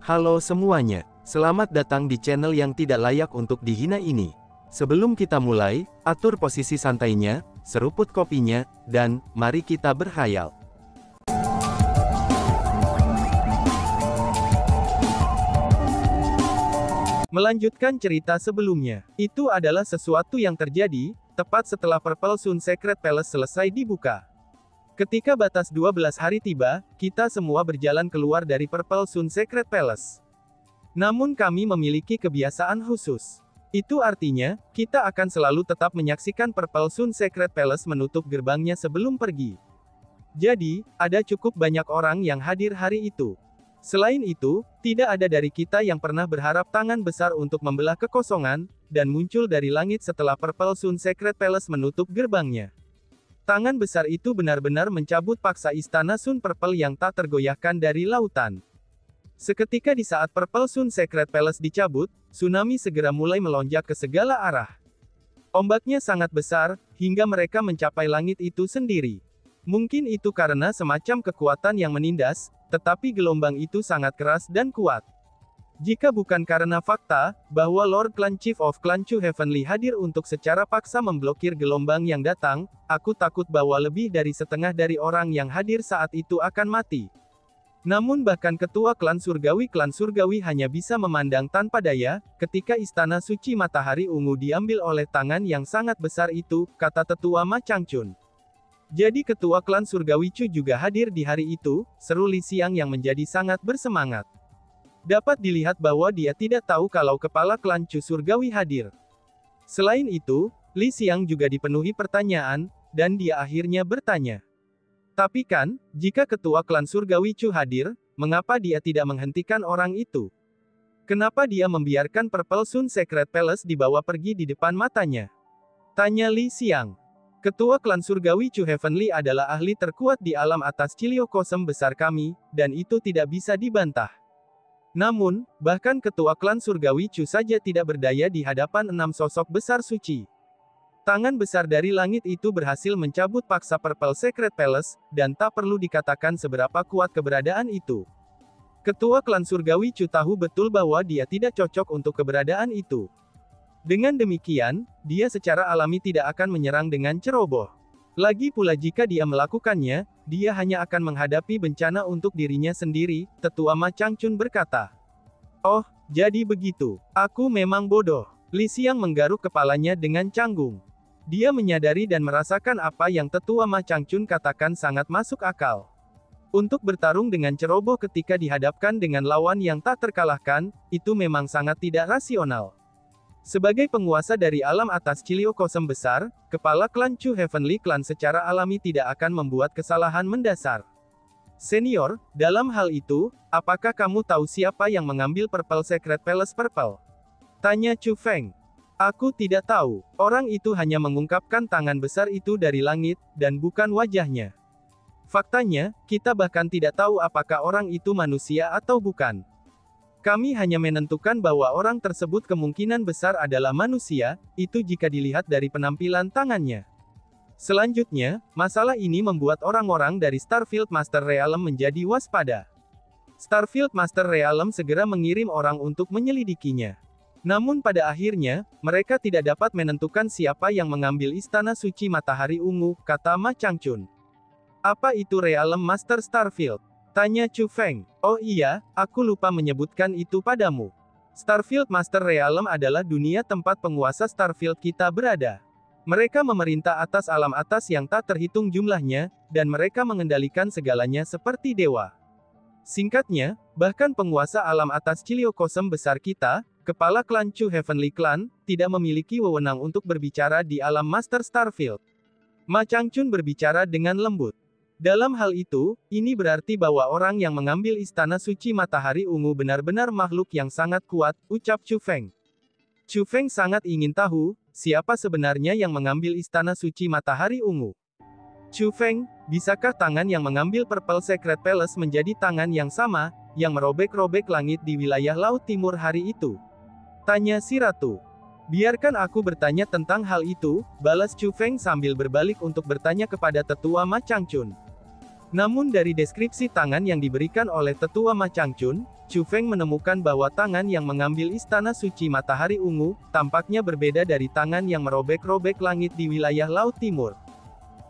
Halo semuanya, selamat datang di channel yang tidak layak untuk dihina ini. Sebelum kita mulai, atur posisi santainya, seruput kopinya, dan mari kita berkhayal. Melanjutkan cerita sebelumnya, itu adalah sesuatu yang terjadi, tepat setelah Purple Sun Secret Palace selesai dibuka. Ketika batas 12 hari tiba, kita semua berjalan keluar dari Purple Sun Secret Palace. Namun kami memiliki kebiasaan khusus. Itu artinya, kita akan selalu tetap menyaksikan Purple Sun Secret Palace menutup gerbangnya sebelum pergi. Jadi, ada cukup banyak orang yang hadir hari itu. Selain itu, tidak ada dari kita yang pernah berharap tangan besar untuk membelah kekosongan, dan muncul dari langit setelah Purple Sun Secret Palace menutup gerbangnya. Tangan besar itu benar-benar mencabut paksa istana Sun Purple yang tak tergoyahkan dari lautan. Seketika di saat Purple Sun Secret Palace dicabut, tsunami segera mulai melonjak ke segala arah. Ombaknya sangat besar, hingga mereka mencapai langit itu sendiri. Mungkin itu karena semacam kekuatan yang menindas, tetapi gelombang itu sangat keras dan kuat. Jika bukan karena fakta, bahwa Lord Clan Chief of Clan Chu Heavenly hadir untuk secara paksa memblokir gelombang yang datang, aku takut bahwa lebih dari setengah dari orang yang hadir saat itu akan mati. Namun bahkan ketua klan surgawi hanya bisa memandang tanpa daya, ketika istana suci matahari ungu diambil oleh tangan yang sangat besar itu, kata tetua Ma Changchun. Jadi ketua klan surgawi Chu juga hadir di hari itu, seru Li Xiang yang menjadi sangat bersemangat. Dapat dilihat bahwa dia tidak tahu kalau kepala klan Chu surgawi hadir. Selain itu, Li Xiang juga dipenuhi pertanyaan, dan dia akhirnya bertanya. Tapi kan, jika ketua klan surgawi Chu hadir, mengapa dia tidak menghentikan orang itu? Kenapa dia membiarkan Purple Sun Secret Palace dibawa pergi di depan matanya? Tanya Li Xiang. Ketua klan surgawi Chu Heavenly adalah ahli terkuat di alam atas Ciliocosm besar kami, dan itu tidak bisa dibantah. Namun, bahkan ketua klan surgawi Chu saja tidak berdaya di hadapan 6 sosok besar suci. Tangan besar dari langit itu berhasil mencabut paksa Purple Secret Palace, dan tak perlu dikatakan seberapa kuat keberadaan itu. Ketua klan surgawi Chu tahu betul bahwa dia tidak cocok untuk keberadaan itu. Dengan demikian, dia secara alami tidak akan menyerang dengan ceroboh. Lagi pula jika dia melakukannya, dia hanya akan menghadapi bencana untuk dirinya sendiri, tetua Ma Changchun berkata. Oh, jadi begitu. Aku memang bodoh. Li Xiang menggaruk kepalanya dengan canggung. Dia menyadari dan merasakan apa yang tetua Ma Changchun katakan sangat masuk akal. Untuk bertarung dengan ceroboh ketika dihadapkan dengan lawan yang tak terkalahkan, itu memang sangat tidak rasional. Sebagai penguasa dari alam atas Ciliocosm besar, kepala klan Chu Heavenly Clan secara alami tidak akan membuat kesalahan mendasar. Senior, dalam hal itu, apakah kamu tahu siapa yang mengambil Purple Secret Palace Purple? Tanya Chu Feng. Aku tidak tahu, orang itu hanya mengungkapkan tangan besar itu dari langit, dan bukan wajahnya. Faktanya, kita bahkan tidak tahu apakah orang itu manusia atau bukan. Kami hanya menentukan bahwa orang tersebut kemungkinan besar adalah manusia, itu jika dilihat dari penampilan tangannya. Selanjutnya, masalah ini membuat orang-orang dari Starfield Master Realm menjadi waspada. Starfield Master Realm segera mengirim orang untuk menyelidikinya. Namun pada akhirnya, mereka tidak dapat menentukan siapa yang mengambil istana suci matahari ungu, kata Ma Changchun. Apa itu Realm Master Starfield? Tanya Chu Feng. Oh iya, aku lupa menyebutkan itu padamu. Starfield Master Realm adalah dunia tempat penguasa Starfield kita berada. Mereka memerintah atas alam atas yang tak terhitung jumlahnya, dan mereka mengendalikan segalanya seperti dewa. Singkatnya, bahkan penguasa alam atas Ciliocosm besar kita, kepala klan Chu Heavenly Clan, tidak memiliki wewenang untuk berbicara di alam Master Starfield. Ma Changchun berbicara dengan lembut. Dalam hal itu, ini berarti bahwa orang yang mengambil istana suci matahari ungu benar-benar makhluk yang sangat kuat, ucap Chu Feng. Chu Feng sangat ingin tahu, siapa sebenarnya yang mengambil istana suci matahari ungu. Chu Feng, bisakah tangan yang mengambil Purple Secret Palace menjadi tangan yang sama, yang merobek-robek langit di wilayah Laut Timur hari itu? Tanya si ratu. Biarkan aku bertanya tentang hal itu, balas Chu Feng sambil berbalik untuk bertanya kepada tetua Ma Changchun. Namun dari deskripsi tangan yang diberikan oleh Tetua Ma Changchun, Chu Feng menemukan bahwa tangan yang mengambil Istana Suci Matahari Ungu, tampaknya berbeda dari tangan yang merobek-robek langit di wilayah Laut Timur.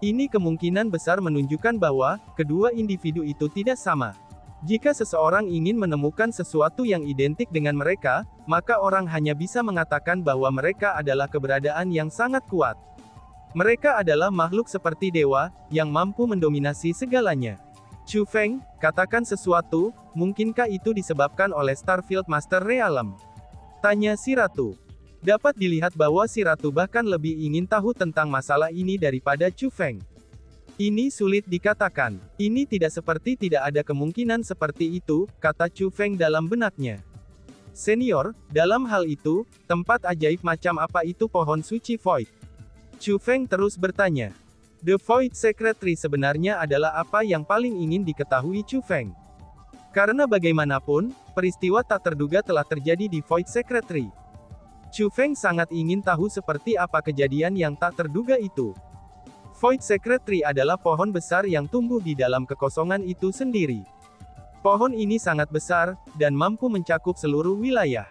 Ini kemungkinan besar menunjukkan bahwa, kedua individu itu tidak sama. Jika seseorang ingin menemukan sesuatu yang identik dengan mereka, maka orang hanya bisa mengatakan bahwa mereka adalah keberadaan yang sangat kuat. Mereka adalah makhluk seperti dewa, yang mampu mendominasi segalanya. Chu Feng, katakan sesuatu, mungkinkah itu disebabkan oleh Starfield Master Realm? Tanya si Ratu. Dapat dilihat bahwa si Ratu bahkan lebih ingin tahu tentang masalah ini daripada Chu Feng. Ini sulit dikatakan. Ini tidak seperti tidak ada kemungkinan seperti itu, kata Chu Feng dalam benaknya. Senior, dalam hal itu, tempat ajaib macam apa itu pohon suci Void? Chu Feng terus bertanya. The Void Secretary sebenarnya adalah apa yang paling ingin diketahui Chu Feng. Karena bagaimanapun, peristiwa tak terduga telah terjadi di Void Secretary. Chu Feng sangat ingin tahu seperti apa kejadian yang tak terduga itu. Void Secretary adalah pohon besar yang tumbuh di dalam kekosongan itu sendiri. Pohon ini sangat besar, dan mampu mencakup seluruh wilayah.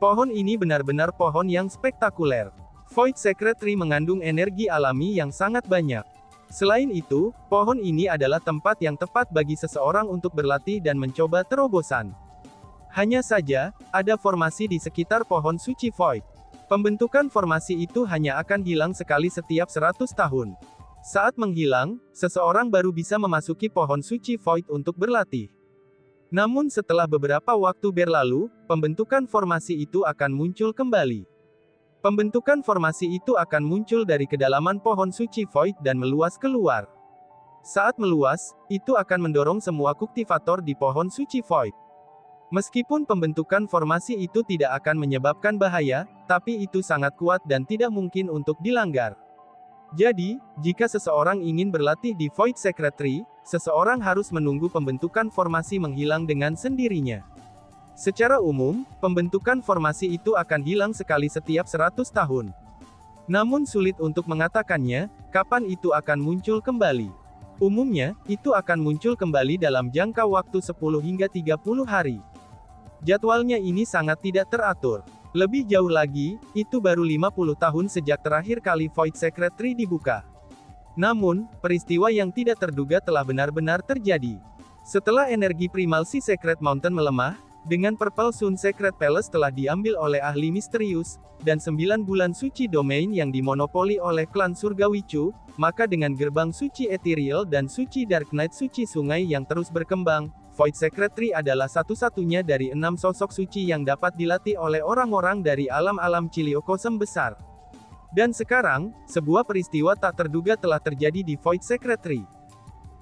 Pohon ini benar-benar pohon yang spektakuler. Void Secretary mengandung energi alami yang sangat banyak. Selain itu, pohon ini adalah tempat yang tepat bagi seseorang untuk berlatih dan mencoba terobosan. Hanya saja, ada formasi di sekitar pohon suci Void. Pembentukan formasi itu hanya akan hilang sekali setiap 100 tahun. Saat menghilang, seseorang baru bisa memasuki pohon suci Void untuk berlatih. Namun setelah beberapa waktu berlalu, pembentukan formasi itu akan muncul kembali. Pembentukan formasi itu akan muncul dari kedalaman pohon suci Void dan meluas keluar. Saat meluas, itu akan mendorong semua kultivator di pohon suci Void. Meskipun pembentukan formasi itu tidak akan menyebabkan bahaya, tapi itu sangat kuat dan tidak mungkin untuk dilanggar. Jadi, jika seseorang ingin berlatih di Void Secretary, seseorang harus menunggu pembentukan formasi menghilang dengan sendirinya. Secara umum, pembentukan formasi itu akan hilang sekali setiap 100 tahun. Namun sulit untuk mengatakannya, kapan itu akan muncul kembali. Umumnya, itu akan muncul kembali dalam jangka waktu 10 hingga 30 hari. Jadwalnya ini sangat tidak teratur. Lebih jauh lagi, itu baru 50 tahun sejak terakhir kali Void Secretary dibuka. Namun, peristiwa yang tidak terduga telah benar-benar terjadi. Setelah energi primal si Secret Mountain melemah, dengan Purple Sun Secret Palace telah diambil oleh ahli misterius, dan 9 bulan suci domain yang dimonopoli oleh klan Surgawi Chu, maka dengan gerbang suci Ethereal dan suci Dark Knight suci sungai yang terus berkembang, Void Secretary adalah satu-satunya dari 6 sosok suci yang dapat dilatih oleh orang-orang dari alam-alam Chiliocosm besar. Dan sekarang, sebuah peristiwa tak terduga telah terjadi di Void Secretary.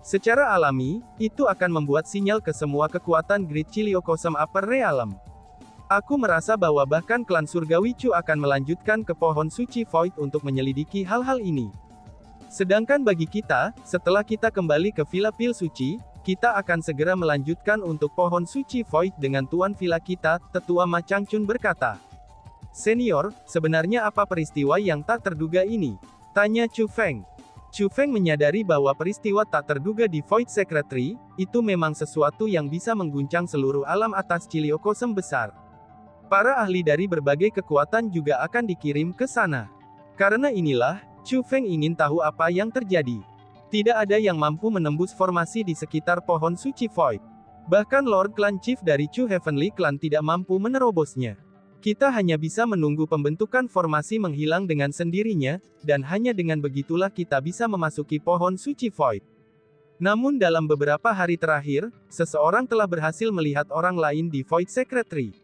Secara alami, itu akan membuat sinyal ke semua kekuatan Great Chiliocosm Upper Realm. Aku merasa bahwa bahkan klan Surgawi Chu akan melanjutkan ke pohon suci Void untuk menyelidiki hal-hal ini. Sedangkan bagi kita, setelah kita kembali ke Villa Pil Suci, kita akan segera melanjutkan untuk pohon suci Void dengan tuan villa kita, Tetua Ma Changchun berkata. Senior, sebenarnya apa peristiwa yang tak terduga ini? Tanya Chu Feng. Chu Feng menyadari bahwa peristiwa tak terduga di Void Secretary, itu memang sesuatu yang bisa mengguncang seluruh alam atas Chiliocosm besar. Para ahli dari berbagai kekuatan juga akan dikirim ke sana. Karena inilah, Chu Feng ingin tahu apa yang terjadi. Tidak ada yang mampu menembus formasi di sekitar pohon suci Void. Bahkan Lord Clan Chief dari Chu Heavenly Clan tidak mampu menerobosnya. Kita hanya bisa menunggu pembentukan formasi menghilang dengan sendirinya, dan hanya dengan begitulah kita bisa memasuki pohon suci Void. Namun dalam beberapa hari terakhir, seseorang telah berhasil melihat orang lain di Void Secretary.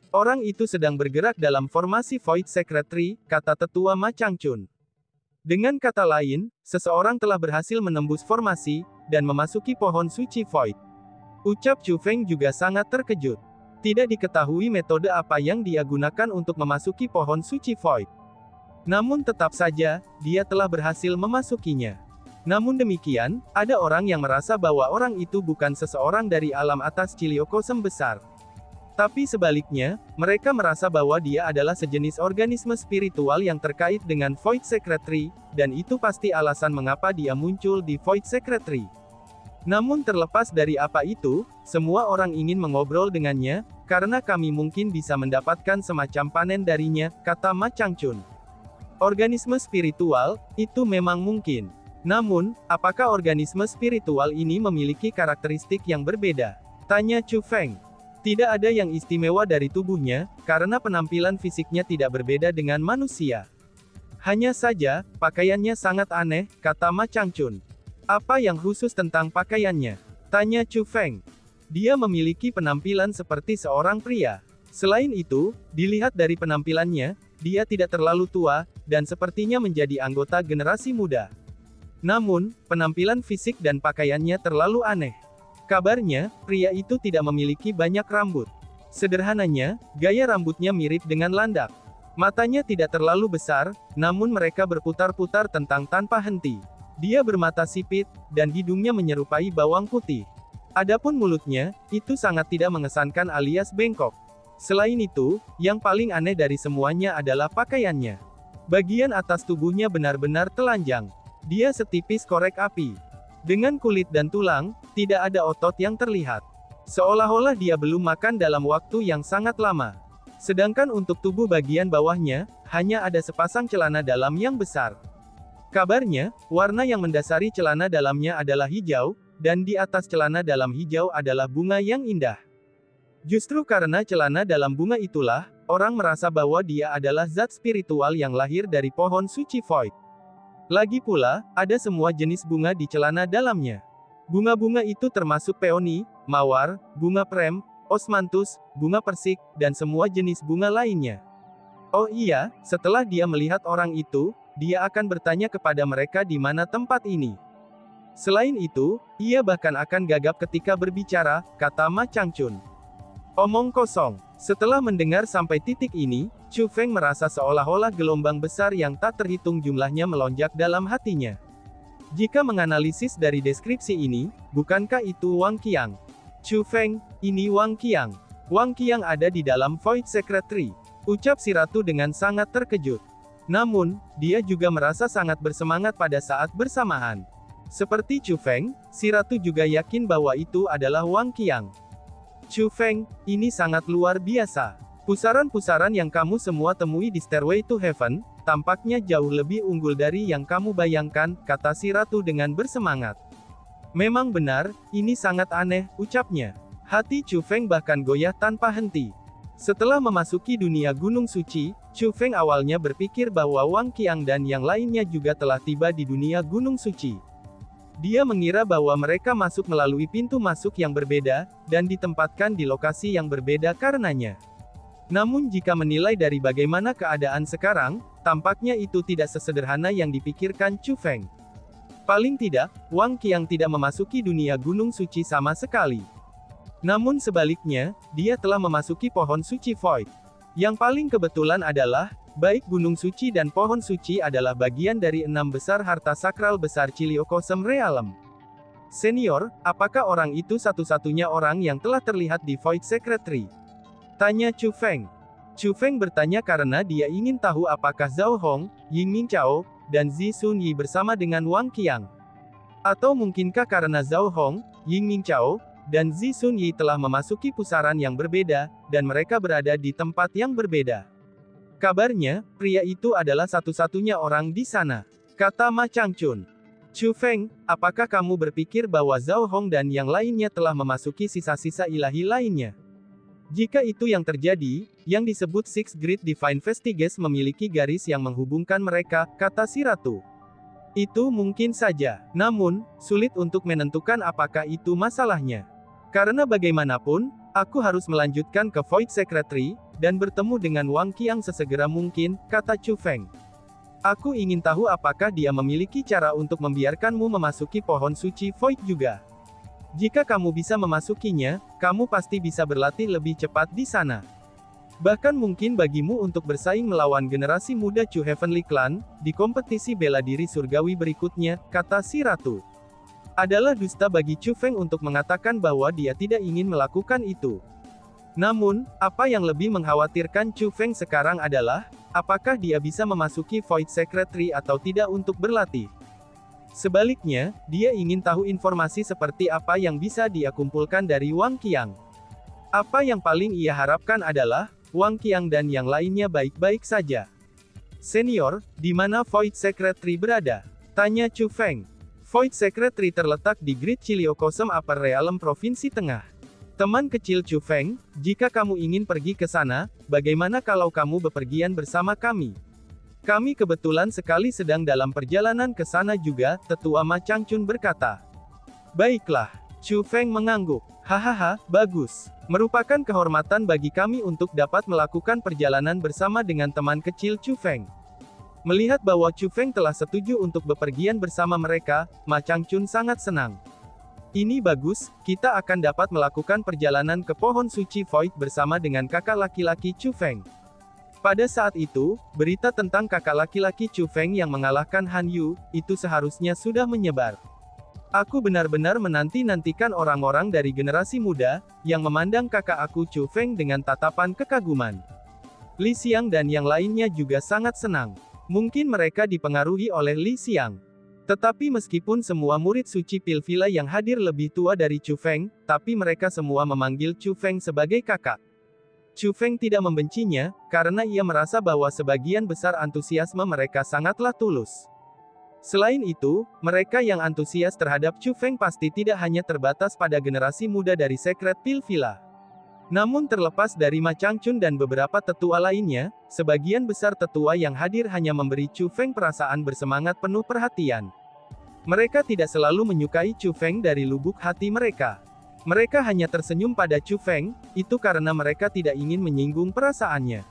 Orang itu sedang bergerak dalam formasi Void Secretary, kata Tetua Ma Changchun. Dengan kata lain, seseorang telah berhasil menembus formasi, dan memasuki pohon suci Void. Ucap Chu Feng juga sangat terkejut. Tidak diketahui metode apa yang dia gunakan untuk memasuki pohon suci Void. Namun tetap saja, dia telah berhasil memasukinya. Namun demikian, ada orang yang merasa bahwa orang itu bukan seseorang dari alam atas Chiliocosm besar. Tapi sebaliknya, mereka merasa bahwa dia adalah sejenis organisme spiritual yang terkait dengan Void Secretary, dan itu pasti alasan mengapa dia muncul di Void Secretary. Namun terlepas dari apa itu, semua orang ingin mengobrol dengannya, karena kami mungkin bisa mendapatkan semacam panen darinya, kata Ma Changchun. Organisme spiritual, itu memang mungkin. Namun, apakah organisme spiritual ini memiliki karakteristik yang berbeda? Tanya Chu Feng. Tidak ada yang istimewa dari tubuhnya, karena penampilan fisiknya tidak berbeda dengan manusia. Hanya saja, pakaiannya sangat aneh, kata Ma Changchun. Apa yang khusus tentang pakaiannya? Tanya Chu Feng. Dia memiliki penampilan seperti seorang pria. Selain itu, dilihat dari penampilannya, dia tidak terlalu tua, dan sepertinya menjadi anggota generasi muda. Namun, penampilan fisik dan pakaiannya terlalu aneh. Kabarnya, pria itu tidak memiliki banyak rambut. Sederhananya, gaya rambutnya mirip dengan landak. Matanya tidak terlalu besar, namun mereka berputar-putar tanpa henti. Dia bermata sipit, dan hidungnya menyerupai bawang putih. Adapun mulutnya, itu sangat tidak mengesankan alias bengkok. Selain itu, yang paling aneh dari semuanya adalah pakaiannya. Bagian atas tubuhnya benar-benar telanjang. Dia setipis korek api. Dengan kulit dan tulang, tidak ada otot yang terlihat. Seolah-olah dia belum makan dalam waktu yang sangat lama. Sedangkan untuk tubuh bagian bawahnya, hanya ada sepasang celana dalam yang besar. Kabarnya, warna yang mendasari celana dalamnya adalah hijau, dan di atas celana dalam hijau adalah bunga yang indah. Justru karena celana dalam bunga itulah, orang merasa bahwa dia adalah zat spiritual yang lahir dari pohon suci Void. Lagi pula, ada semua jenis bunga di celana dalamnya. Bunga-bunga itu termasuk peoni, mawar, bunga prem, osmanthus, bunga persik, dan semua jenis bunga lainnya. Oh iya, setelah dia melihat orang itu, dia akan bertanya kepada mereka di mana tempat ini. Selain itu, ia bahkan akan gagap ketika berbicara, kata Ma Changchun. Omong kosong. Setelah mendengar sampai titik ini, Chu Feng merasa seolah-olah gelombang besar yang tak terhitung jumlahnya melonjak dalam hatinya. Jika menganalisis dari deskripsi ini, bukankah itu Wang Qiang? Chu Feng, ini Wang Qiang. Wang Qiang ada di dalam Void Secretary. Ucap si ratu dengan sangat terkejut. Namun, dia juga merasa sangat bersemangat pada saat bersamaan. Seperti Chu Feng, si ratu juga yakin bahwa itu adalah Wang Qiang. Chu Feng, ini sangat luar biasa. Pusaran-pusaran yang kamu semua temui di Stairway to Heaven, tampaknya jauh lebih unggul dari yang kamu bayangkan, kata si ratu dengan bersemangat. Memang benar, ini sangat aneh, ucapnya. Hati Chu Feng bahkan goyah tanpa henti. Setelah memasuki dunia Gunung Suci, Chu Feng awalnya berpikir bahwa Wang Qiang dan yang lainnya juga telah tiba di dunia Gunung Suci. Dia mengira bahwa mereka masuk melalui pintu masuk yang berbeda, dan ditempatkan di lokasi yang berbeda karenanya. Namun jika menilai dari bagaimana keadaan sekarang, tampaknya itu tidak sesederhana yang dipikirkan Chu Feng. Paling tidak, Wang Qiang tidak memasuki dunia Gunung Suci sama sekali. Namun sebaliknya, dia telah memasuki pohon suci Void. Yang paling kebetulan adalah, baik Gunung Suci dan Pohon Suci adalah bagian dari 6 besar harta sakral besar Chiliocosm Realm. Senior, apakah orang itu satu-satunya orang yang telah terlihat di Void Secretary? Tanya Chu Feng. Chu Feng bertanya karena dia ingin tahu apakah Zhao Hong, Yingming Chao, dan Zi Sunyi bersama dengan Wang Qiang. Atau mungkinkah karena Zhao Hong, Yingming Chao, dan Zi Sunyi telah memasuki pusaran yang berbeda, dan mereka berada di tempat yang berbeda. Kabarnya, pria itu adalah satu-satunya orang di sana, kata Ma Changchun. Chu Feng, apakah kamu berpikir bahwa Zhao Hong dan yang lainnya telah memasuki sisa-sisa ilahi lainnya? Jika itu yang terjadi, yang disebut Six Great Divine Vestiges memiliki garis yang menghubungkan mereka, kata si ratu. Itu mungkin saja, namun, sulit untuk menentukan apakah itu masalahnya. Karena bagaimanapun, aku harus melanjutkan ke Void Secretary, dan bertemu dengan Wang Qiang sesegera mungkin, kata Chu Feng. Aku ingin tahu apakah dia memiliki cara untuk membiarkanmu memasuki pohon suci Void juga. Jika kamu bisa memasukinya, kamu pasti bisa berlatih lebih cepat di sana. Bahkan mungkin bagimu untuk bersaing melawan generasi muda Chu Heavenly Clan, di kompetisi bela diri surgawi berikutnya, kata si ratu. Adalah dusta bagi Chu Feng untuk mengatakan bahwa dia tidak ingin melakukan itu. Namun, apa yang lebih mengkhawatirkan Chu Feng sekarang adalah, apakah dia bisa memasuki Void Secretary atau tidak untuk berlatih. Sebaliknya, dia ingin tahu informasi seperti apa yang bisa dia kumpulkan dari Wang Qiang. Apa yang paling ia harapkan adalah, Wang Qiang dan yang lainnya baik-baik saja. Senior, di mana Void Secretary berada? Tanya Chu Feng. Void Secretary terletak di Great Chiliocosm Upper Realm Provinsi Tengah. Teman kecil Chu Feng, jika kamu ingin pergi ke sana, bagaimana kalau kamu bepergian bersama kami? Kami kebetulan sekali sedang dalam perjalanan ke sana juga, Tetua Ma Changchun berkata. Baiklah. Chu Feng mengangguk. Hahaha, bagus. Merupakan kehormatan bagi kami untuk dapat melakukan perjalanan bersama dengan teman kecil Chu Feng. Melihat bahwa Chu Feng telah setuju untuk bepergian bersama mereka, Ma Changchun sangat senang. Ini bagus, kita akan dapat melakukan perjalanan ke pohon suci Void bersama dengan kakak laki-laki Chu Feng. Pada saat itu, berita tentang kakak laki-laki Chu Feng yang mengalahkan Han Yu, itu seharusnya sudah menyebar. Aku benar-benar menanti-nantikan orang-orang dari generasi muda, yang memandang kakak aku Chu Feng dengan tatapan kekaguman. Li Xiang dan yang lainnya juga sangat senang. Mungkin mereka dipengaruhi oleh Li Xiang. Tetapi meskipun semua murid suci Pilvila yang hadir lebih tua dari Chu Feng, tapi mereka semua memanggil Chu Feng sebagai kakak. Chu Feng tidak membencinya, karena ia merasa bahwa sebagian besar antusiasme mereka sangatlah tulus. Selain itu, mereka yang antusias terhadap Chu Feng pasti tidak hanya terbatas pada generasi muda dari Secret Pilvila. Namun terlepas dari Ma Changchun dan beberapa tetua lainnya, sebagian besar tetua yang hadir hanya memberi Chu Feng perasaan bersemangat penuh perhatian. Mereka tidak selalu menyukai Chu Feng dari lubuk hati mereka. Mereka hanya tersenyum pada Chu Feng, itu karena mereka tidak ingin menyinggung perasaannya.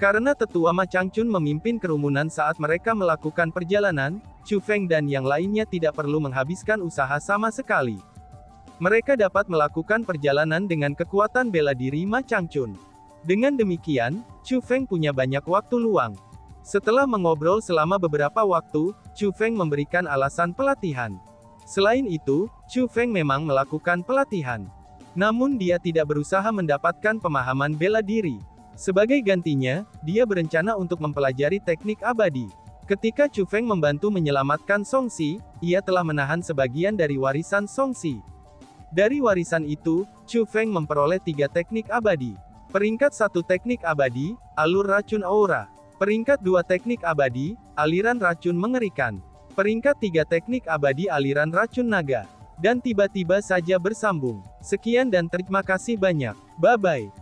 Karena tetua Ma Changchun memimpin kerumunan saat mereka melakukan perjalanan, Chu Feng dan yang lainnya tidak perlu menghabiskan usaha sama sekali. Mereka dapat melakukan perjalanan dengan kekuatan bela diri Ma Changchun. Dengan demikian, Chu Feng punya banyak waktu luang. Setelah mengobrol selama beberapa waktu, Chu Feng memberikan alasan pelatihan. Selain itu, Chu Feng memang melakukan pelatihan. Namun dia tidak berusaha mendapatkan pemahaman bela diri. Sebagai gantinya, dia berencana untuk mempelajari teknik abadi. Ketika Chu Feng membantu menyelamatkan Songxi, ia telah menahan sebagian dari warisan Songxi. Dari warisan itu, Chu Feng memperoleh 3 teknik abadi. Peringkat 1 teknik abadi, alur racun aura. Peringkat 2 teknik abadi, aliran racun mengerikan. Peringkat 3 teknik abadi aliran racun naga. Dan tiba-tiba saja bersambung. Sekian dan terima kasih banyak. Bye-bye.